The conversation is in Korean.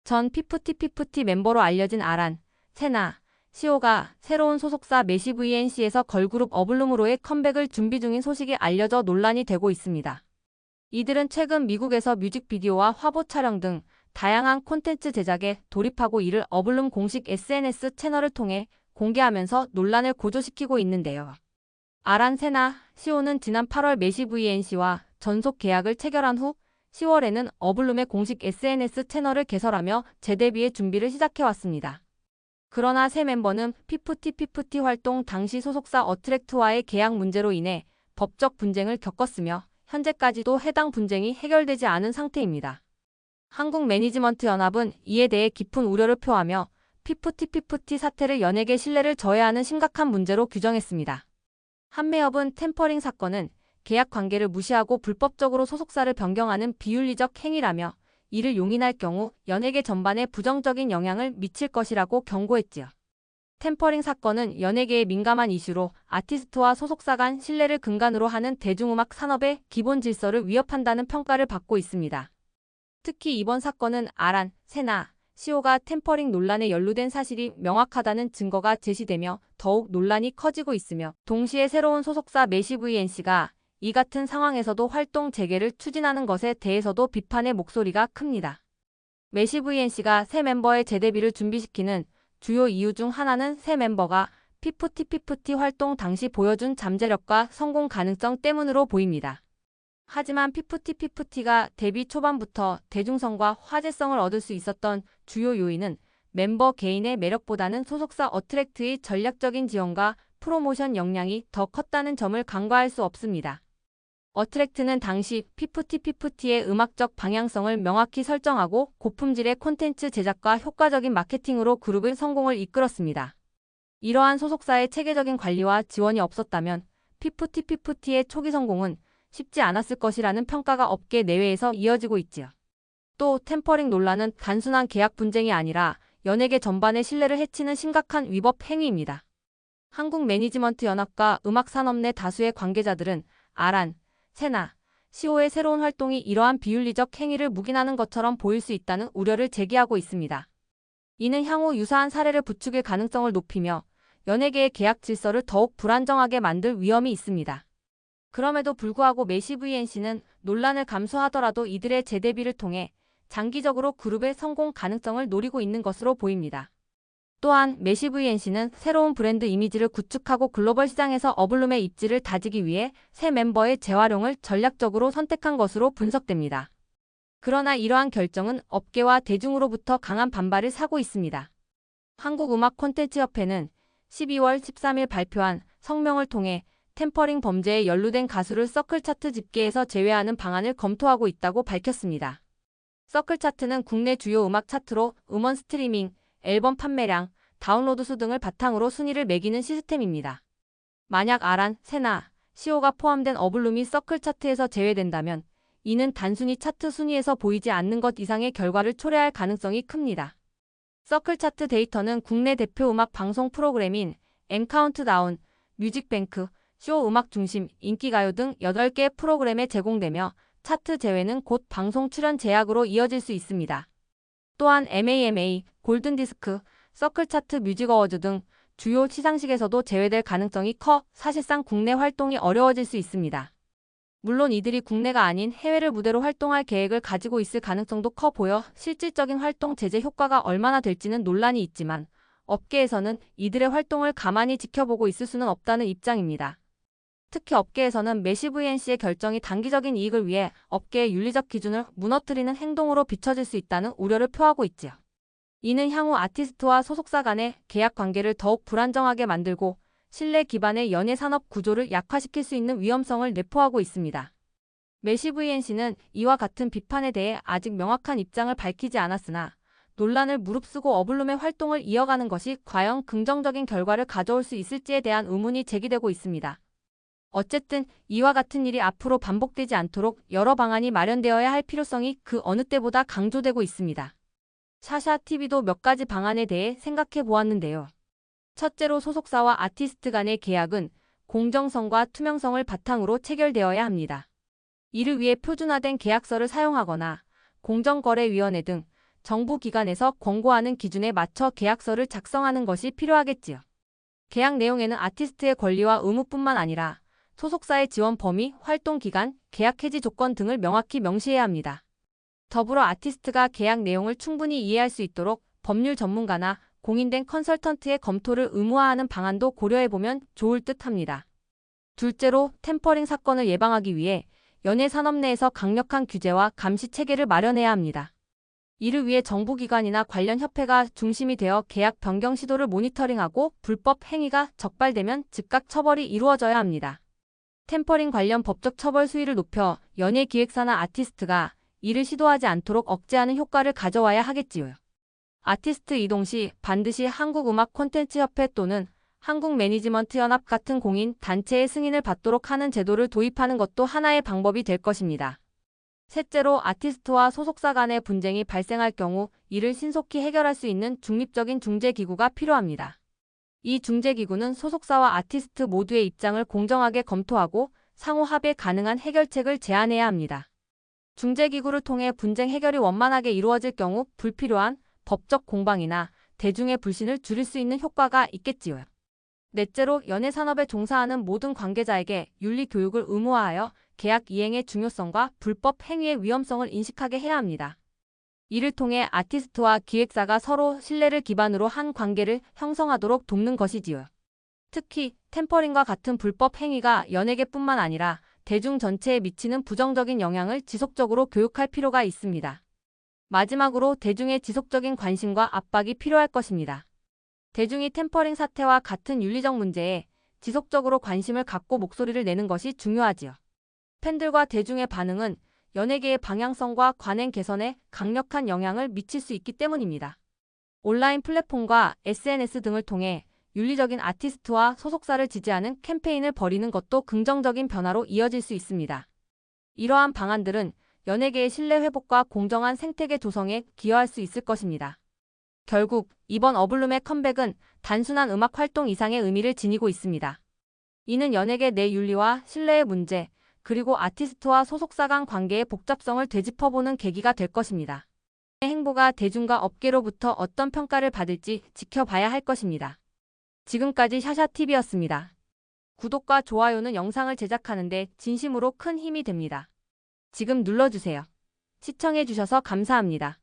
전 피프티 멤버로 알려진 아란, 세나, 시오가 새로운 소속사 메시 VNC에서 걸그룹 어블룸으로의 컴백을 준비 중인 소식이 알려져 논란이 되고 있습니다. 이들은 최근 미국에서 뮤직비디오와 화보 촬영 등 다양한 콘텐츠 제작에 돌입하고 이를 어블룸 공식 SNS 채널을 통해 공개하면서 논란을 고조시키고 있는데요. 아란, 세나, 시오는 지난 8월 메시 VNC와 전속 계약을 체결한 후 10월에는 어블룸의 공식 SNS 채널을 개설하며 재데뷔의 준비를 시작해왔습니다. 그러나 새 멤버는 피프티 활동 당시 소속사 어트랙트와의 계약 문제로 인해 법적 분쟁을 겪었으며 현재까지도 해당 분쟁이 해결되지 않은 상태입니다. 한국 매니지먼트 연합은 이에 대해 깊은 우려를 표하며 피프티 사태를 연예계 신뢰를 저해하는 심각한 문제로 규정했습니다. 한매협은 템퍼링 사건은 계약 관계를 무시하고 불법적으로 소속사를 변경하는 비윤리적 행위라며 이를 용인할 경우 연예계 전반에 부정적인 영향을 미칠 것이라고 경고했지요. 템퍼링 사건은 연예계의 민감한 이슈로 아티스트와 소속사 간 신뢰를 근간으로 하는 대중음악 산업의 기본 질서를 위협한다는 평가를 받고 있습니다. 특히 이번 사건은 아란, 세나, 시오가 템퍼링 논란에 연루된 사실이 명확하다는 증거가 제시되며 더욱 논란이 커지고 있으며 동시에 새로운 소속사 메시 VNC가 이 같은 상황에서도 활동 재개를 추진하는 것에 대해서도 비판의 목소리가 큽니다. 메시 VNC가 새 멤버의 재데뷔를 준비시키는 주요 이유 중 하나는 새 멤버가 피프티 활동 당시 보여준 잠재력과 성공 가능성 때문으로 보입니다. 하지만 피프티가 데뷔 초반부터 대중성과 화제성을 얻을 수 있었던 주요 요인은 멤버 개인의 매력보다는 소속사 어트랙트의 전략적인 지원과 프로모션 역량이 더 컸다는 점을 간과할 수 없습니다. 어트랙트는 당시 피프티의 음악적 방향성을 명확히 설정하고 고품질의 콘텐츠 제작과 효과적인 마케팅으로 그룹의 성공을 이끌었습니다. 이러한 소속사의 체계적인 관리와 지원이 없었다면 피프티의 초기 성공은 쉽지 않았을 것이라는 평가가 업계 내외에서 이어지고 있지요. 또 템퍼링 논란은 단순한 계약 분쟁이 아니라 연예계 전반의 신뢰를 해치는 심각한 위법 행위입니다. 한국 매니지먼트 연합과 음악산업 내 다수의 관계자들은 아란, 세나, 시오의 새로운 활동이 이러한 비윤리적 행위를 묵인하는 것처럼 보일 수 있다는 우려를 제기하고 있습니다. 이는 향후 유사한 사례를 부추길 가능성을 높이며 연예계의 계약 질서를 더욱 불안정하게 만들 위험이 있습니다. 그럼에도 불구하고 메시 VNC는 논란을 감수하더라도 이들의 재데뷔를 통해 장기적으로 그룹의 성공 가능성을 노리고 있는 것으로 보입니다. 또한 메시 VNC는 새로운 브랜드 이미지를 구축하고 글로벌 시장에서 어블룸의 입지를 다지기 위해 새 멤버의 재활용을 전략적으로 선택한 것으로 분석됩니다. 그러나 이러한 결정은 업계와 대중으로부터 강한 반발을 사고 있습니다. 한국음악콘텐츠협회는 12월 13일 발표한 성명을 통해 템퍼링 범죄에 연루된 가수를 서클 차트 집계에서 제외하는 방안을 검토하고 있다고 밝혔습니다. 서클 차트는 국내 주요 음악 차트로 음원 스트리밍, 앨범 판매량, 다운로드 수 등을 바탕으로 순위를 매기는 시스템입니다. 만약 아란, 세나, 시오가 포함된 어블룸이 서클 차트에서 제외된다면 이는 단순히 차트 순위에서 보이지 않는 것 이상의 결과를 초래할 가능성이 큽니다. 서클 차트 데이터는 국내 대표 음악 방송 프로그램인 M 카운트다운, 뮤직뱅크, 쇼 음악 중심, 인기가요 등 8개 프로그램에 제공되며 차트 제외는 곧 방송 출연 제약으로 이어질 수 있습니다. 또한 MAMA, 골든디스크, 서클 차트 뮤직 어워즈 등 주요 시상식에서도 제외될 가능성이 커 사실상 국내 활동이 어려워질 수 있습니다. 물론 이들이 국내가 아닌 해외를 무대로 활동할 계획을 가지고 있을 가능성도 커 보여 실질적인 활동 제재 효과가 얼마나 될지는 논란이 있지만 업계에서는 이들의 활동을 가만히 지켜보고 있을 수는 없다는 입장입니다. 특히 업계에서는 메시 VNC의 결정이 단기적인 이익을 위해 업계의 윤리적 기준을 무너뜨리는 행동으로 비춰질 수 있다는 우려를 표하고 있지요. 이는 향후 아티스트와 소속사 간의 계약 관계를 더욱 불안정하게 만들고 신뢰 기반의 연예 산업 구조를 약화시킬 수 있는 위험성을 내포하고 있습니다. 메시 VNC는 이와 같은 비판에 대해 아직 명확한 입장을 밝히지 않았으나 논란을 무릅쓰고 어블룸의 활동을 이어가는 것이 과연 긍정적인 결과를 가져올 수 있을지에 대한 의문이 제기되고 있습니다. 어쨌든 이와 같은 일이 앞으로 반복되지 않도록 여러 방안이 마련되어야 할 필요성이 그 어느 때보다 강조되고 있습니다. 샤샤TV도 몇 가지 방안에 대해 생각해 보았는데요. 첫째로 소속사와 아티스트 간의 계약은 공정성과 투명성을 바탕으로 체결되어야 합니다. 이를 위해 표준화된 계약서를 사용하거나 공정거래위원회 등 정부 기관에서 권고하는 기준에 맞춰 계약서를 작성하는 것이 필요하겠지요. 계약 내용에는 아티스트의 권리와 의무뿐만 아니라 소속사의 지원 범위, 활동 기간, 계약 해지 조건 등을 명확히 명시해야 합니다. 더불어 아티스트가 계약 내용을 충분히 이해할 수 있도록 법률 전문가나 공인된 컨설턴트의 검토를 의무화하는 방안도 고려해보면 좋을 듯합니다. 둘째로, 템퍼링 사건을 예방하기 위해 연예 산업 내에서 강력한 규제와 감시 체계를 마련해야 합니다. 이를 위해 정부기관이나 관련 협회가 중심이 되어 계약 변경 시도를 모니터링하고 불법 행위가 적발되면 즉각 처벌이 이루어져야 합니다. 템퍼링 관련 법적 처벌 수위를 높여 연예 기획사나 아티스트가 이를 시도하지 않도록 억제하는 효과를 가져와야 하겠지요. 아티스트 이동 시 반드시 한국음악콘텐츠협회 또는 한국매니지먼트연합 같은 공인 단체의 승인을 받도록 하는 제도를 도입하는 것도 하나의 방법이 될 것입니다. 셋째로, 아티스트와 소속사 간의 분쟁이 발생할 경우 이를 신속히 해결할 수 있는 중립적인 중재기구가 필요합니다. 이 중재기구는 소속사와 아티스트 모두의 입장을 공정하게 검토하고 상호 합의 가능한 해결책을 제안해야 합니다. 중재기구를 통해 분쟁 해결이 원만하게 이루어질 경우 불필요한 법적 공방이나 대중의 불신을 줄일 수 있는 효과가 있겠지요. 넷째로, 연예산업에 종사하는 모든 관계자에게 윤리 교육을 의무화하여 계약 이행의 중요성과 불법 행위의 위험성을 인식하게 해야 합니다. 이를 통해 아티스트와 기획사가 서로 신뢰를 기반으로 한 관계를 형성하도록 돕는 것이지요. 특히 템퍼링과 같은 불법 행위가 연예계뿐만 아니라 대중 전체에 미치는 부정적인 영향을 지속적으로 교육할 필요가 있습니다. 마지막으로, 대중의 지속적인 관심과 압박이 필요할 것입니다. 대중이 템퍼링 사태와 같은 윤리적 문제에 지속적으로 관심을 갖고 목소리를 내는 것이 중요하지요. 팬들과 대중의 반응은 연예계의 방향성과 관행 개선에 강력한 영향을 미칠 수 있기 때문입니다. 온라인 플랫폼과 SNS 등을 통해 윤리적인 아티스트와 소속사를 지지하는 캠페인을 벌이는 것도 긍정적인 변화로 이어질 수 있습니다. 이러한 방안들은 연예계의 신뢰 회복과 공정한 생태계 조성에 기여할 수 있을 것입니다. 결국 이번 어블룸의 컴백은 단순한 음악 활동 이상의 의미를 지니고 있습니다. 이는 연예계 내 윤리와 신뢰의 문제, 그리고 아티스트와 소속사 간 관계의 복잡성을 되짚어보는 계기가 될 것입니다. 이 행보가 대중과 업계로부터 어떤 평가를 받을지 지켜봐야 할 것입니다. 지금까지 샤샤TV였습니다. 구독과 좋아요는 영상을 제작하는 데 진심으로 큰 힘이 됩니다. 지금 눌러주세요. 시청해주셔서 감사합니다.